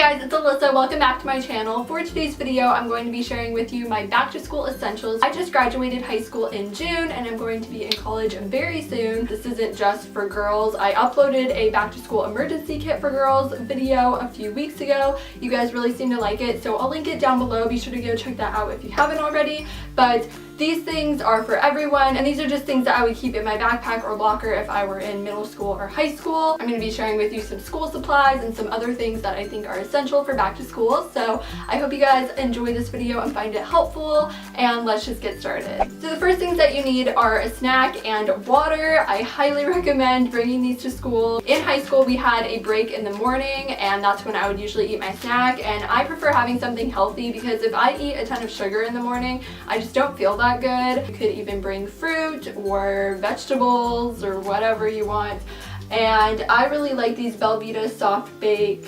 guys, it's Alyssa. Welcome back to my channel. For today's video, I'm going to be sharing with you my back to school essentials. I just graduated high school in June and I'm going to be in college very soon. This isn't just for girls. I uploaded a back to school emergency kit for girls video a few weeks ago. You guys really seem to like it, so I'll link it down below. Be sure to go check that out if you haven't already. But these things are for everyone, and these are just things that I would keep in my backpack or locker if I were in middle school or high school. I'm going to be sharing with you some school supplies and some other things that I think are essential for back to school. So I hope you guys enjoy this video and find it helpful, and let's just get started. So the first things that you need are a snack and water. I highly recommend bringing these to school. In high school we had a break in the morning, and that's when I would usually eat my snack, and I prefer having something healthy because if I eat a ton of sugar in the morning, I just don't feel that good. You could even bring fruit or vegetables or whatever you want. And I really like these Belvita soft bake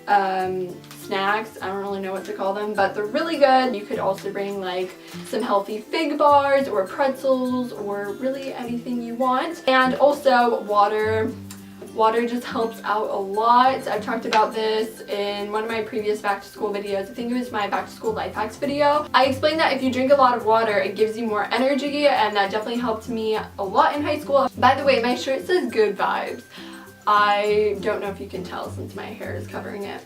snacks. I don't really know what to call them, but they're really good. You could also bring like some healthy fig bars or pretzels or really anything you want. And also water. Water just helps out a lot. I've talked about this in one of my previous back to school videos. I think it was my back to school life hacks video. I explained that if you drink a lot of water, it gives you more energy, and that definitely helped me a lot in high school. By the way, my shirt says good vibes. I don't know if you can tell since my hair is covering it.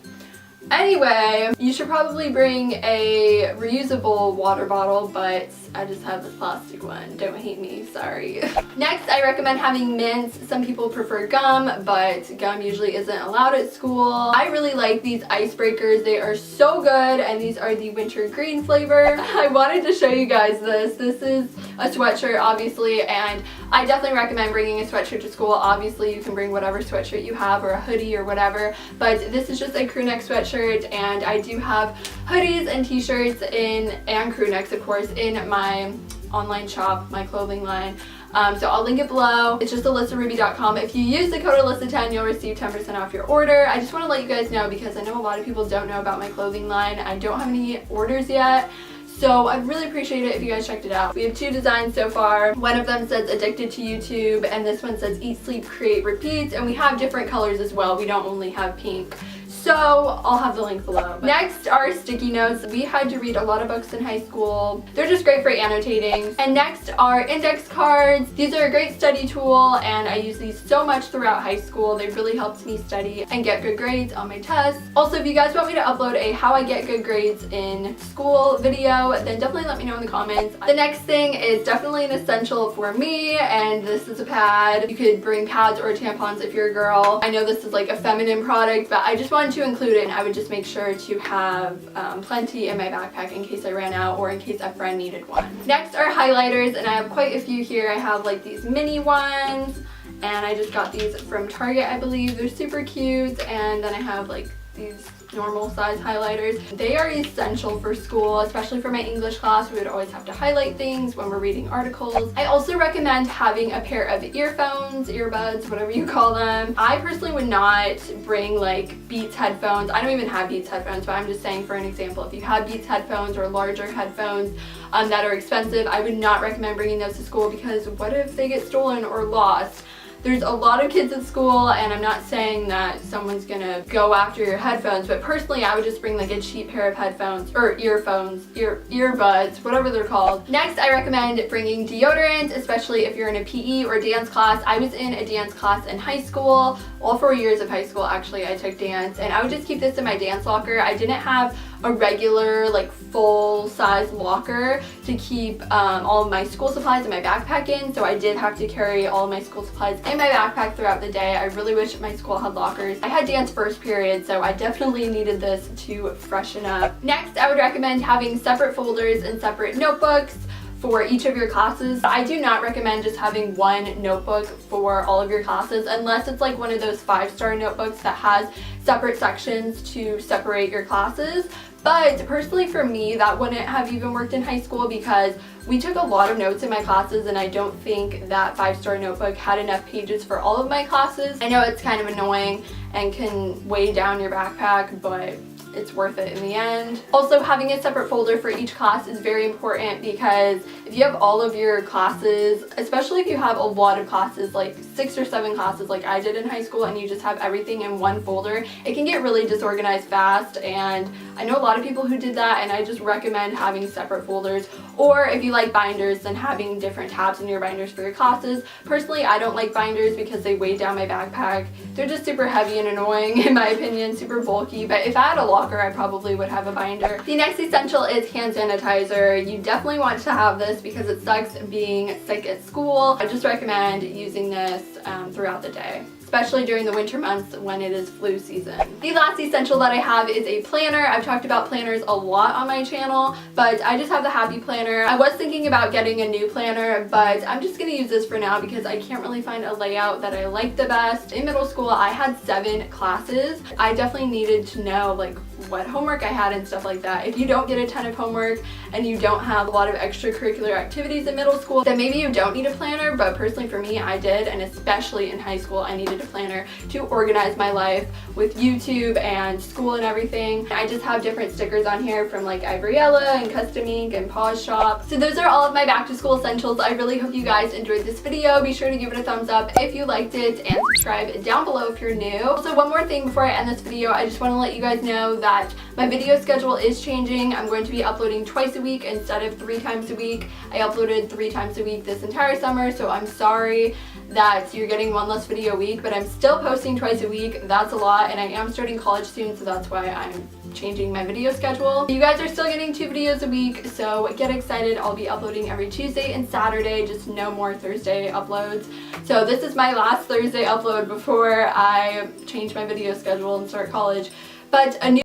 Anyway, you should probably bring a reusable water bottle, but I just have this plastic one. Don't hate me, sorry. Next, I recommend having mints. Some people prefer gum, but gum usually isn't allowed at school. I really like these icebreakers. They are so good, and these are the winter green flavor. I wanted to show you guys this. This is a sweatshirt, obviously, and I definitely recommend bringing a sweatshirt to school. Obviously, you can bring whatever sweatshirt you have or a hoodie or whatever, but this is just a crew neck sweatshirt, and I do have hoodies and t-shirts and crew necks, of course, in my online shop, my clothing line. So I'll link it below. It's just alyssaruby.com. If you use the code Alyssa10, you'll receive 10% off your order. I just want to let you guys know because I know a lot of people don't know about my clothing line. I don't have any orders yet, so I'd really appreciate it if you guys checked it out. We have two designs so far. One of them says addicted to YouTube, and this one says eat, sleep, create, repeat, and we have different colors as well. We don't only have pink. So I'll have the link below. Next are sticky notes. We had to read a lot of books in high school. They're just great for annotating. And next are index cards. These are a great study tool, and I use these so much throughout high school. They really helped me study and get good grades on my tests. Also, if you guys want me to upload a how I get good grades in school video, then definitely let me know in the comments. The next thing is definitely an essential for me, and this is a pad. You could bring pads or tampons if you're a girl. I know this is like a feminine product, but I just wanted to include it, and I would just make sure to have plenty in my backpack in case I ran out or in case a friend needed one. Next are highlighters, and I have quite a few here. I have like these mini ones, and I just got these from Target, I believe. They're super cute. And then I have like these normal size highlighters. They are essential for school, especially for my English class. We would always have to highlight things when we're reading articles. I also recommend having a pair of earphones, earbuds, whatever you call them. I personally would not bring like Beats headphones. I don't even have Beats headphones, but I'm just saying for an example, if you have Beats headphones or larger headphones that are expensive, I would not recommend bringing those to school because what if they get stolen or lost? There's a lot of kids at school, and I'm not saying that someone's gonna go after your headphones, but personally I would just bring like a cheap pair of headphones or earphones, earbuds, whatever they're called. Next, I recommend bringing deodorant, especially if you're in a PE or dance class. I was in a dance class in high school. All 4 years of high school actually I took dance, and I would just keep this in my dance locker. I didn't have a regular like full size locker to keep all of my school supplies in my backpack in, so I did have to carry all of my school supplies in my backpack throughout the day. I really wish my school had lockers. I had dance first period, so I definitely needed this to freshen up. Next, I would recommend having separate folders and separate notebooks for each of your classes. I do not recommend just having one notebook for all of your classes unless it's like one of those 5-star notebooks that has separate sections to separate your classes. But personally for me, that wouldn't have even worked in high school because we took a lot of notes in my classes, and I don't think that 5-star notebook had enough pages for all of my classes. I know it's kind of annoying and can weigh down your backpack, but it's worth it in the end. Also, having a separate folder for each class is very important because if you have all of your classes, especially if you have a lot of classes, like 6 or 7 classes like I did in high school, and you just have everything in one folder, it can get really disorganized fast, and I know a lot of people who did that, and I just recommend having separate folders. Or if you like binders, then having different tabs in your binders for your classes. Personally, I don't like binders because they weigh down my backpack. They're just super heavy and annoying in my opinion, super bulky, but if I had a locker, I probably would have a binder. The next essential is hand sanitizer. You definitely want to have this because it sucks being sick at school. I just recommend using this throughout the day, especially during the winter months when it is flu season. The last essential that I have is a planner. I've talked about planners a lot on my channel, but I just have the Happy Planner. I was thinking about getting a new planner, but I'm just gonna use this for now because I can't really find a layout that I like the best. In middle school, I had 7 classes. I definitely needed to know like what homework I had and stuff like that. If you don't get a ton of homework and you don't have a lot of extracurricular activities in middle school, then maybe you don't need a planner, but personally for me, I did, and especially in high school, I needed a planner to organize my life with YouTube and school and everything. I just have different stickers on here from like Ivoriella and Custom Ink and Paws Shop. So those are all of my back to school essentials. I really hope you guys enjoyed this video. Be sure to give it a thumbs up if you liked it, and subscribe down below if you're new. Also, one more thing before I end this video, I just want to let you guys know that my video schedule is changing. I'm going to be uploading twice a week instead of 3 times a week. I uploaded 3 times a week this entire summer, so I'm sorry that you're getting 1 less video a week, but I'm still posting twice a week. That's a lot, and I am starting college soon, so that's why I'm changing my video schedule. You guys are still getting 2 videos a week, so get excited. I'll be uploading every Tuesday and Saturday, just no more Thursday uploads. So this is my last Thursday upload before I change my video schedule and start college. But a new